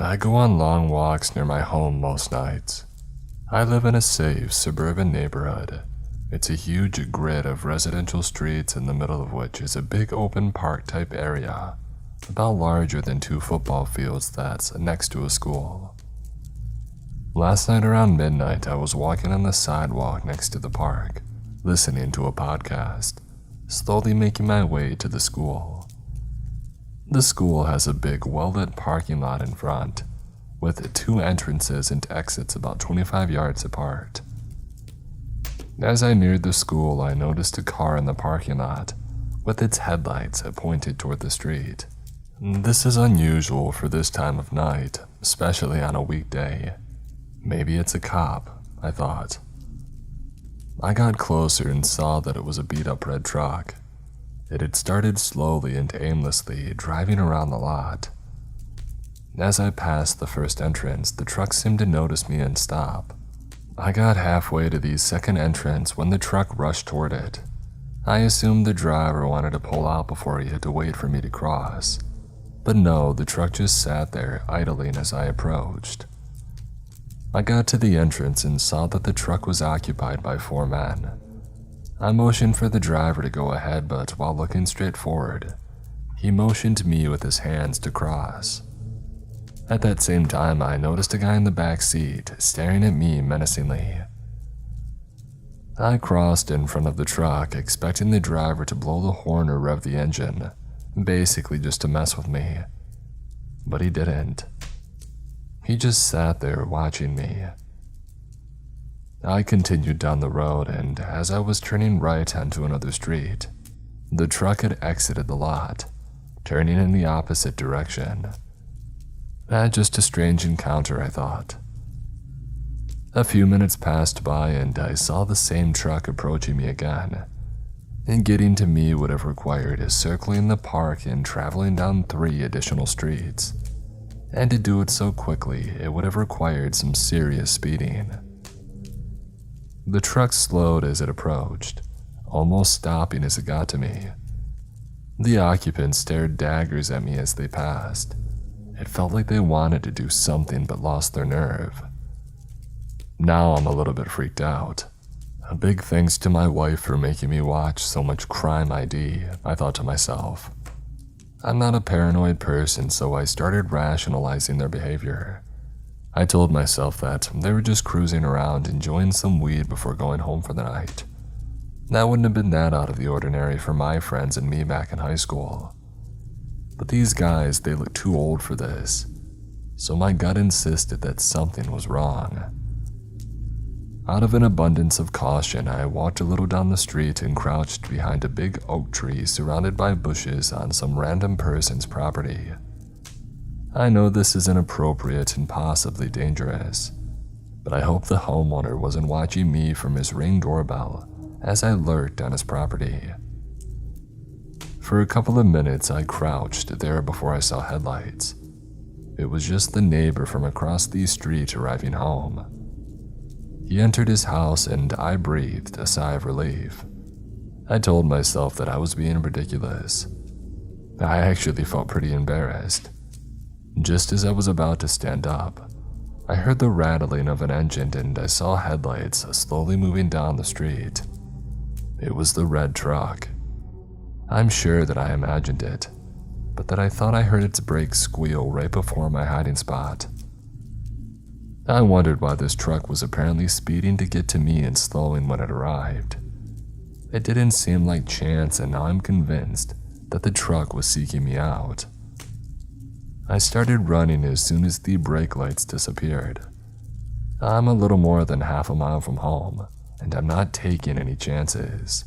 I go on long walks near my home most nights. I live in a safe suburban neighborhood. It's a huge grid of residential streets in the middle of which is a big open park type area, about larger than 2 football fields that's next to a school. Last night around midnight, I was walking on the sidewalk next to the park, listening to a podcast, slowly making my way to the school. The school has a big well-lit parking lot in front, with 2 entrances and exits about 25 yards apart. As I neared the school, I noticed a car in the parking lot, with its headlights pointed toward the street. This is unusual for this time of night, especially on a weekday. Maybe it's a cop, I thought. I got closer and saw that it was a beat-up red truck. It had started slowly and aimlessly, driving around the lot. As I passed the first entrance, the truck seemed to notice me and stop. I got halfway to the second entrance when the truck rushed toward it. I assumed the driver wanted to pull out before he had to wait for me to cross. But no, the truck just sat there, idling as I approached. I got to the entrance and saw that the truck was occupied by 4 men. I motioned for the driver to go ahead, but while looking straight forward, he motioned me with his hands to cross. At that same time, I noticed a guy in the back seat, staring at me menacingly. I crossed in front of the truck, expecting the driver to blow the horn or rev the engine, basically just to mess with me. But he didn't. He just sat there watching me. I continued down the road, and as I was turning right onto another street, the truck had exited the lot, turning in the opposite direction. Just a strange encounter, I thought. A few minutes passed by and I saw the same truck approaching me again, and getting to me would have required circling the park and traveling down 3 additional streets. And to do it so quickly, it would have required some serious speeding. The truck slowed as it approached, almost stopping as it got to me. The occupants stared daggers at me as they passed. It felt like they wanted to do something but lost their nerve. Now I'm a little bit freaked out. A big thanks to my wife for making me watch so much Crime ID, I thought to myself. I'm not a paranoid person, so I started rationalizing their behavior. I told myself that they were just cruising around enjoying some weed before going home for the night. That wouldn't have been that out of the ordinary for my friends and me back in high school. But these guys, they looked too old for this, so my gut insisted that something was wrong. Out of an abundance of caution, I walked a little down the street and crouched behind a big oak tree surrounded by bushes on some random person's property. I know this is inappropriate and possibly dangerous, but I hope the homeowner wasn't watching me from his Ring doorbell as I lurked on his property. For a couple of minutes, I crouched there before I saw headlights. It was just the neighbor from across the street arriving home. He entered his house and I breathed a sigh of relief. I told myself that I was being ridiculous. I actually felt pretty embarrassed. Just as I was about to stand up, I heard the rattling of an engine and I saw headlights slowly moving down the street. It was the red truck. I'm sure that I imagined it, but that I thought I heard its brakes squeal right before my hiding spot. I wondered why this truck was apparently speeding to get to me and slowing when it arrived. It didn't seem like chance, and now I'm convinced that the truck was seeking me out. I started running as soon as the brake lights disappeared. I'm a little more than half a mile from home, and I'm not taking any chances.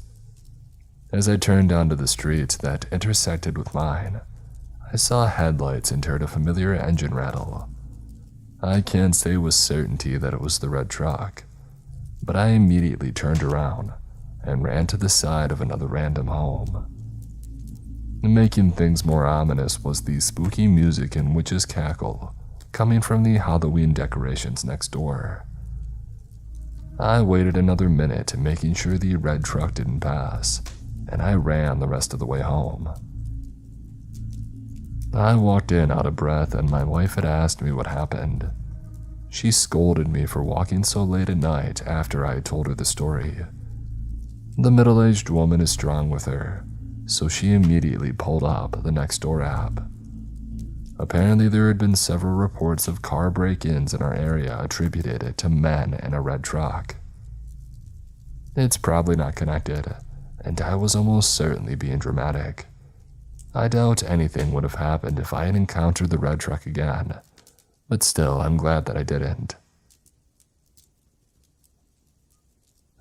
As I turned onto the street that intersected with mine, I saw headlights and heard a familiar engine rattle. I can't say with certainty that it was the red truck, but I immediately turned around and ran to the side of another random home. Making things more ominous was the spooky music and witch's cackle coming from the Halloween decorations next door. I waited another minute, making sure the red truck didn't pass, and I ran the rest of the way home. I walked in out of breath and my wife had asked me what happened. She scolded me for walking so late at night after I had told her the story. The middle-aged woman is strong with her, so she immediately pulled up the next door app. Apparently there had been several reports of car break-ins in our area attributed to men in a red truck. It's probably not connected, and I was almost certainly being dramatic. I doubt anything would have happened if I had encountered the red truck again, but still, I'm glad that I didn't.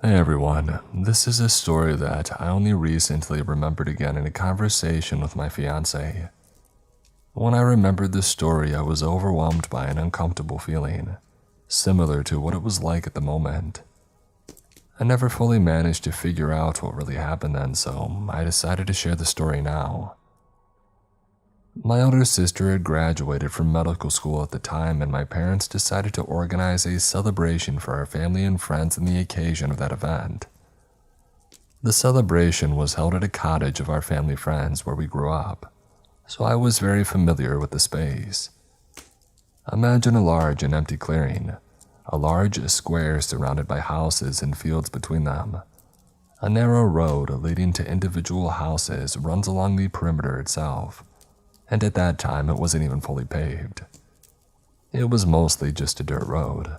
Hey everyone, this is a story that I only recently remembered again in a conversation with my fiancé. When I remembered this story, I was overwhelmed by an uncomfortable feeling, similar to what it was like at the moment. I never fully managed to figure out what really happened then, so I decided to share the story now. My older sister had graduated from medical school at the time, and my parents decided to organize a celebration for our family and friends on the occasion of that event. The celebration was held at a cottage of our family friends where we grew up, so I was very familiar with the space. Imagine a large and empty clearing, a large square surrounded by houses and fields between them. A narrow road leading to individual houses runs along the perimeter itself, and at that time it wasn't even fully paved. It was mostly just a dirt road.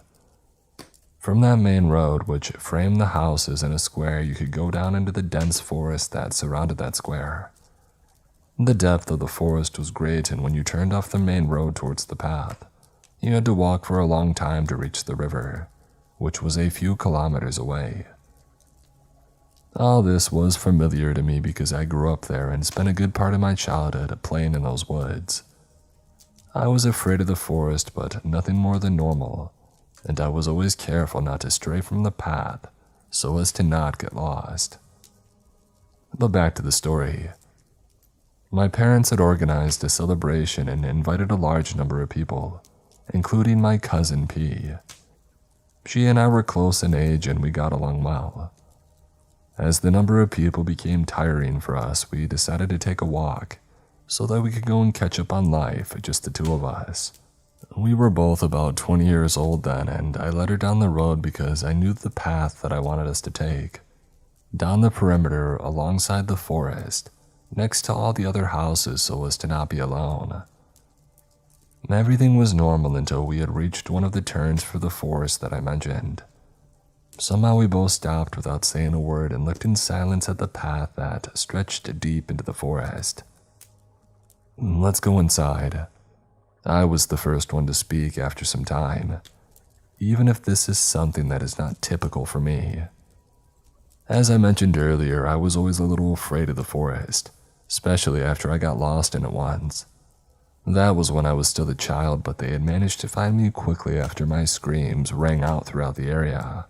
From that main road, which framed the houses in a square, you could go down into the dense forest that surrounded that square. The depth of the forest was great, and when you turned off the main road towards the path, you had to walk for a long time to reach the river, which was a few kilometers away. All this was familiar to me because I grew up there and spent a good part of my childhood playing in those woods. I was afraid of the forest, but nothing more than normal, and I was always careful not to stray from the path so as to not get lost. But back to the story. My parents had organized a celebration and invited a large number of people, including my cousin P. She and I were close in age and we got along well. As the number of people became tiring for us, we decided to take a walk so that we could go and catch up on life, just the two of us. We were both about 20 years old then, and I led her down the road because I knew the path that I wanted us to take. Down the perimeter, alongside the forest, next to all the other houses so as to not be alone. Everything was normal until we had reached one of the turns for the forest that I mentioned. Somehow we both stopped without saying a word and looked in silence at the path that stretched deep into the forest. Let's go inside. I was the first one to speak after some time, even if this is something that is not typical for me. As I mentioned earlier, I was always a little afraid of the forest, especially after I got lost in it once. That was when I was still a child, but they had managed to find me quickly after my screams rang out throughout the area.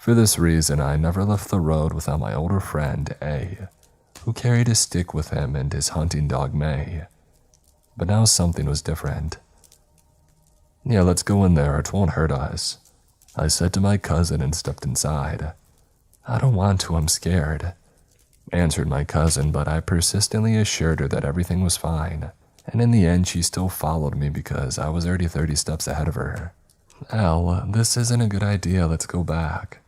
For this reason, I never left the road without my older friend, A, who carried a stick with him, and his hunting dog, May. But now something was different. Yeah, let's go in there, it won't hurt us, I said to my cousin and stepped inside. I don't want to, I'm scared, answered my cousin, but I persistently assured her that everything was fine. And in the end, she still followed me because I was already 30 steps ahead of her. Elle, this isn't a good idea, let's go back.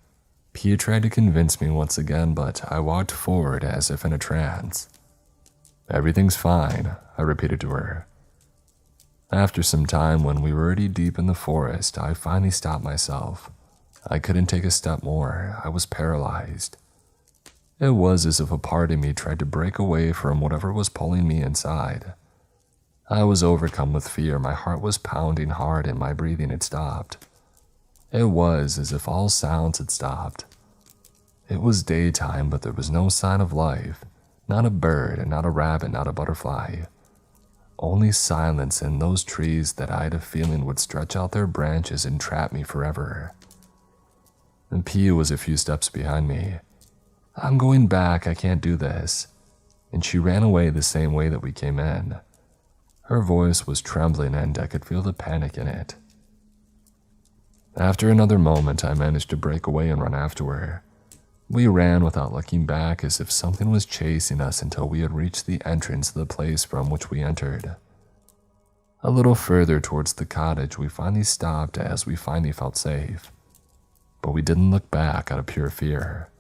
P tried to convince me once again, but I walked forward as if in a trance. Everything's fine, I repeated to her. After some time, when we were already deep in the forest, I finally stopped myself. I couldn't take a step more, I was paralyzed. It was as if a part of me tried to break away from whatever was pulling me inside. I was overcome with fear, my heart was pounding hard and my breathing had stopped. It was as if all sounds had stopped. It was daytime, but there was no sign of life, not a bird, not a rabbit, not a butterfly. Only silence and those trees that I had a feeling would stretch out their branches and trap me forever. And P was a few steps behind me. I'm going back, I can't do this. And she ran away the same way that we came in. Her voice was trembling and I could feel the panic in it. After another moment, I managed to break away and run after her. We ran without looking back as if something was chasing us until we had reached the entrance of the place from which we entered. A little further towards the cottage, we finally stopped as we finally felt safe. But we didn't look back out of pure fear.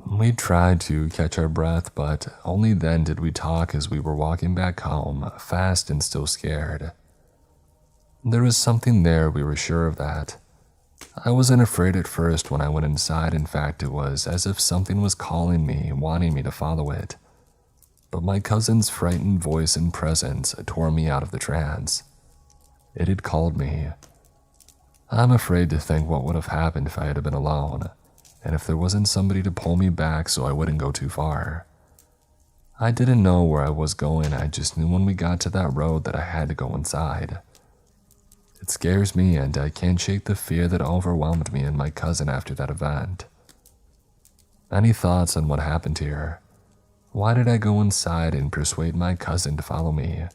We tried to catch our breath, but only then did we talk as we were walking back home, fast and still scared. There was something there, we were sure of that. I wasn't afraid at first when I went inside. In fact, it was as if something was calling me, wanting me to follow it. But my cousin's frightened voice and presence tore me out of the trance. It had called me. I'm afraid to think what would have happened if I had been alone, and if there wasn't somebody to pull me back so I wouldn't go too far. I didn't know where I was going, I just knew when we got to that road that I had to go inside. It scares me, and I can't shake the fear that overwhelmed me and my cousin after that event. Any thoughts on what happened here? Why did I go inside and persuade my cousin to follow me?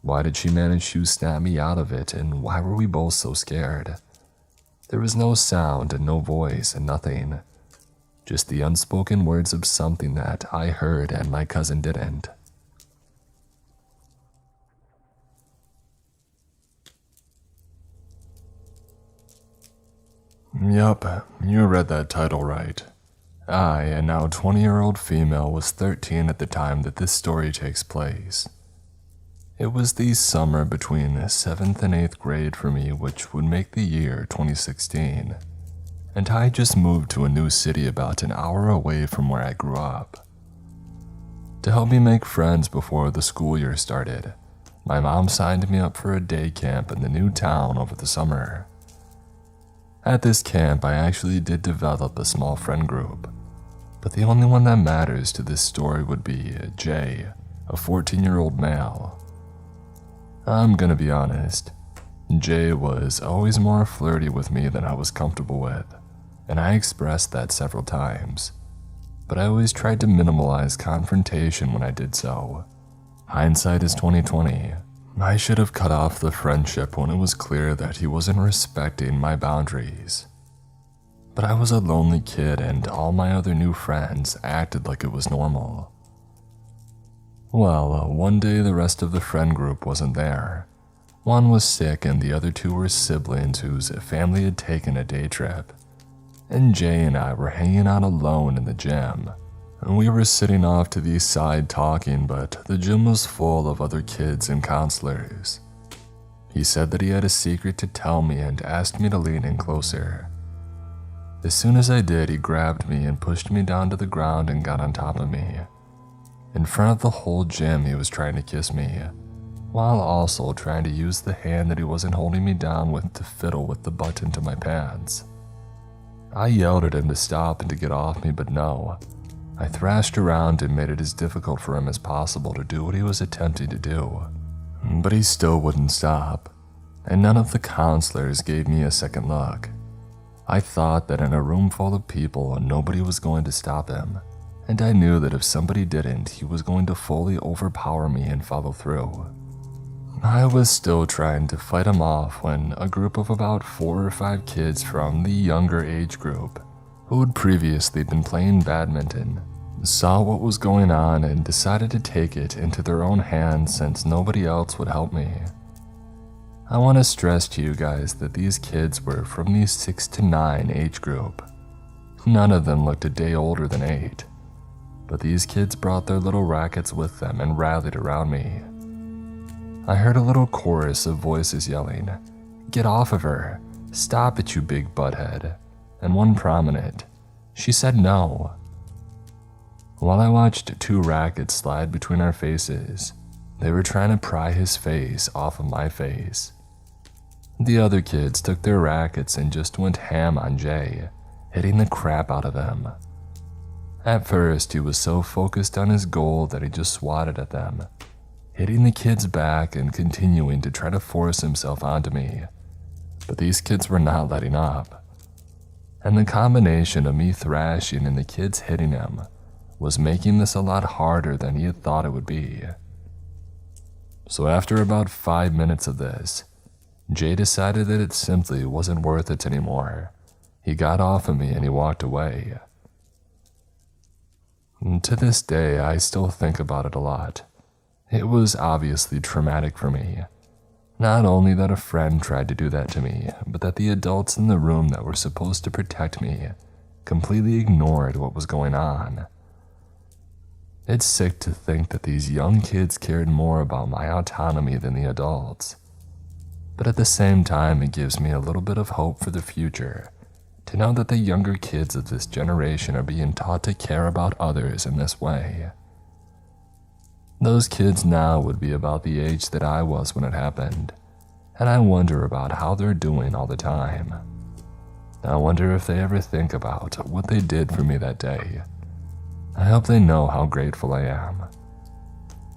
Why did she manage to snap me out of it, and why were we both so scared? There was no sound and no voice and nothing. Just the unspoken words of something that I heard and my cousin didn't. Yup, you read that title right. I, a now 20-year-old female, was 13 at the time that this story takes place. It was the summer between 7th and 8th grade for me, which would make the year 2016, and I just moved to a new city about an hour away from where I grew up. To help me make friends before the school year started, my mom signed me up for a day camp in the new town over the summer. At this camp, I actually did develop a small friend group, but the only one that matters to this story would be Jay, a 14-year-old male. I'm gonna be honest, Jay was always more flirty with me than I was comfortable with, and I expressed that several times, but I always tried to minimize confrontation when I did so. Hindsight is 2020. I should have cut off the friendship when it was clear that he wasn't respecting my boundaries. But I was a lonely kid and all my other new friends acted like it was normal. Well, one day the rest of the friend group wasn't there. One was sick and the other two were siblings whose family had taken a day trip. And Jay and I were hanging out alone in the gym. We were sitting off to the side talking, but the gym was full of other kids and counselors. He said that he had a secret to tell me and asked me to lean in closer. As soon as I did, he grabbed me and pushed me down to the ground and got on top of me. In front of the whole gym, he was trying to kiss me, while also trying to use the hand that he wasn't holding me down with to fiddle with the button to my pants. I yelled at him to stop and to get off me, but no. I thrashed around and made it as difficult for him as possible to do what he was attempting to do. But he still wouldn't stop, and none of the counselors gave me a second look. I thought that in a room full of people, nobody was going to stop him, and I knew that if somebody didn't, he was going to fully overpower me and follow through. I was still trying to fight him off when a group of about 4 or 5 kids from the younger age group, who had previously been playing badminton, saw what was going on and decided to take it into their own hands since nobody else would help me. I want to stress to you guys that these kids were from the 6 to 9 age group. None of them looked a day older than 8, but these kids brought their little rackets with them and rallied around me. I heard a little chorus of voices yelling, "Get off of her! Stop it, you big butthead!" And one prominent, she said no. While I watched 2 rackets slide between our faces, they were trying to pry his face off of my face. The other kids took their rackets and just went ham on Jay, hitting the crap out of him. At first, he was so focused on his goal that he just swatted at them, hitting the kids back and continuing to try to force himself onto me. But these kids were not letting up. And the combination of me thrashing and the kids hitting him was making this a lot harder than he had thought it would be. So after about 5 minutes of this, Jay decided that it simply wasn't worth it anymore. He got off of me and he walked away. And to this day, I still think about it a lot. It was obviously traumatic for me. Not only that a friend tried to do that to me, but that the adults in the room that were supposed to protect me completely ignored what was going on. It's sick to think that these young kids cared more about my autonomy than the adults. But at the same time, it gives me a little bit of hope for the future, to know that the younger kids of this generation are being taught to care about others in this way. Those kids now would be about the age that I was when it happened, and I wonder about how they're doing all the time. I wonder if they ever think about what they did for me that day. I hope they know how grateful I am.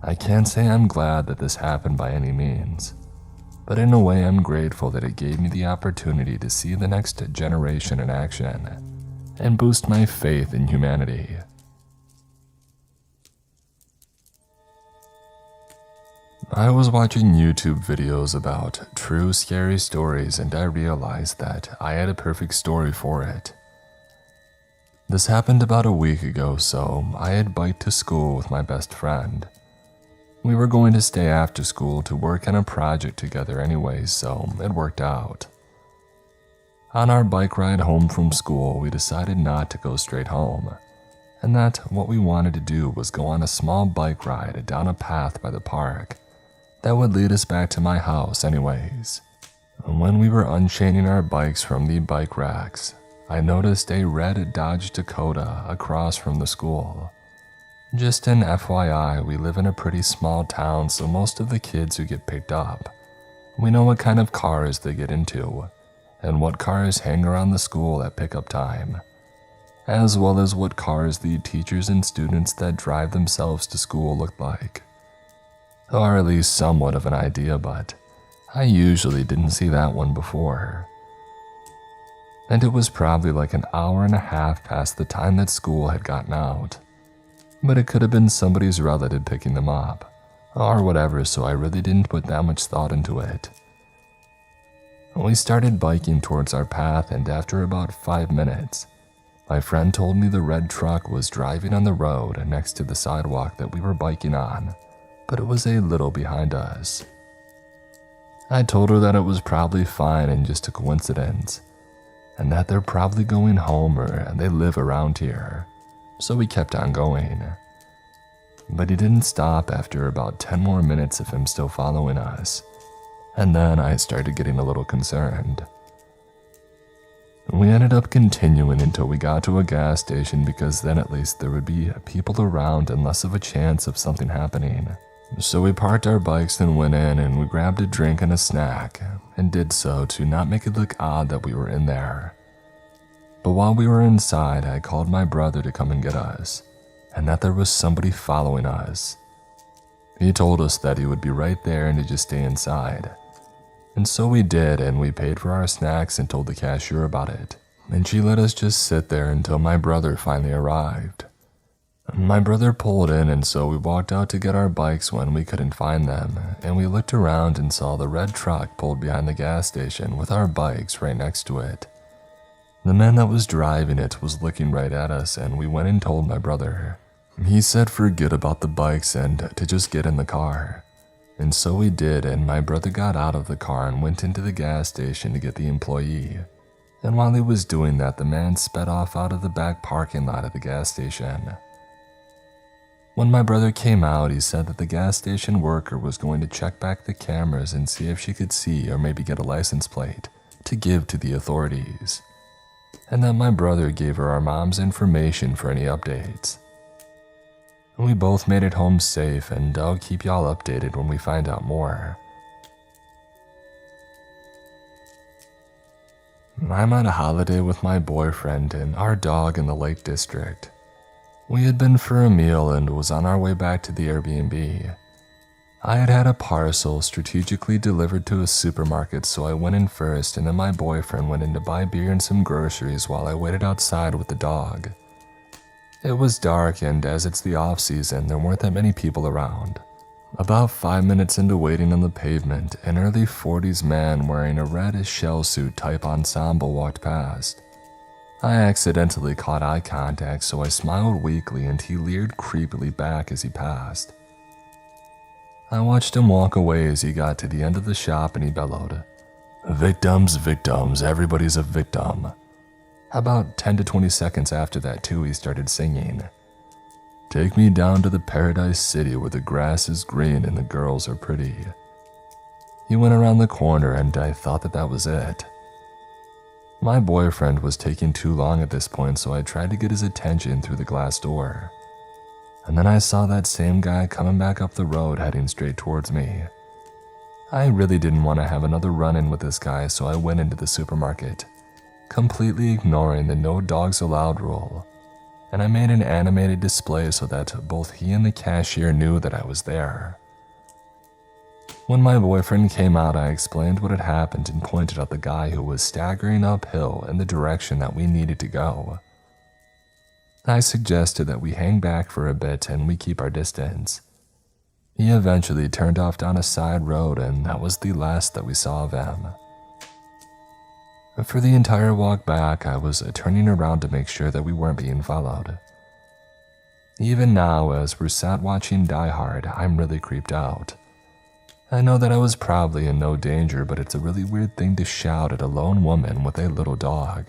I can't say I'm glad that this happened by any means, but in a way I'm grateful that it gave me the opportunity to see the next generation in action and boost my faith in humanity. I was watching YouTube videos about true scary stories, and I realized that I had a perfect story for it. This happened about a week ago, so I had biked to school with my best friend. We were going to stay after school to work on a project together anyways, so it worked out. On our bike ride home from school, we decided not to go straight home, and that what we wanted to do was go on a small bike ride down a path by the park that would lead us back to my house anyways. When we were unchaining our bikes from the bike racks, I noticed a red Dodge Dakota across from the school. Just an FYI, we live in a pretty small town, so most of the kids who get picked up, we know what kind of cars they get into, and what cars hang around the school at pickup time, as well as what cars the teachers and students that drive themselves to school look like. Or at least somewhat of an idea, but I usually didn't see that one before. And it was probably like an hour and a half past the time that school had gotten out. But it could have been somebody's relative picking them up, or whatever, so I really didn't put that much thought into it. We started biking towards our path, and after about 5 minutes, my friend told me the red truck was driving on the road next to the sidewalk that we were biking on, but it was a little behind us. I told her that it was probably fine and just a coincidence, and that they're probably going home or they live around here, so we kept on going. But he didn't stop after about 10 more minutes of him still following us, and then I started getting a little concerned. We ended up continuing until we got to a gas station, because then at least there would be people around and less of a chance of something happening. So we parked our bikes and went in, and we grabbed a drink and a snack, and did so to not make it look odd that we were in there. But while we were inside, I called my brother to come and get us, and that there was somebody following us. He told us that he would be right there and to just stay inside. And so we did, and we paid for our snacks and told the cashier about it, and she let us just sit there until my brother finally arrived. My brother pulled in, and so we walked out to get our bikes when we couldn't find them, and we looked around and saw the red truck pulled behind the gas station with our bikes right next to it. The man that was driving it was looking right at us, and we went and told my brother. He said forget about the bikes and to just get in the car. And so we did, and my brother got out of the car and went into the gas station to get the employee. And while he was doing that, the man sped off out of the back parking lot of the gas station. When my brother came out, he said that the gas station worker was going to check back the cameras and see if she could see or maybe get a license plate to give to the authorities, and that my brother gave her our mom's information for any updates. We both made it home safe, and I'll keep y'all updated when we find out more. I'm on a holiday with my boyfriend and our dog in the Lake District. We had been for a meal and was on our way back to the Airbnb. I had had a parcel strategically delivered to a supermarket, so I went in first, and then my boyfriend went in to buy beer and some groceries while I waited outside with the dog. It was dark, and as it's the off-season, there weren't that many people around. About 5 minutes into waiting on the pavement, an early 40s man wearing a red shell suit type ensemble walked past. I accidentally caught eye contact, so I smiled weakly and he leered creepily back as he passed. I watched him walk away as he got to the end of the shop and he bellowed, "Victims, victims, everybody's a victim." About 10 to 20 seconds after that too, he started singing, "Take me down to the paradise city where the grass is green and the girls are pretty." He went around the corner and I thought that was it. My boyfriend was taking too long at this point, so I tried to get his attention through the glass door. And then I saw that same guy coming back up the road heading straight towards me. I really didn't want to have another run-in with this guy, so I went into the supermarket, completely ignoring the no dogs allowed rule, and I made an animated display so that both he and the cashier knew that I was there. When my boyfriend came out, I explained what had happened and pointed out the guy who was staggering uphill in the direction that we needed to go. I suggested that we hang back for a bit and we keep our distance. He eventually turned off down a side road and that was the last that we saw of him. For the entire walk back, I was turning around to make sure that we weren't being followed. Even now, as we're sat watching Die Hard, I'm really creeped out. I know that I was probably in no danger, but it's a really weird thing to shout at a lone woman with a little dog.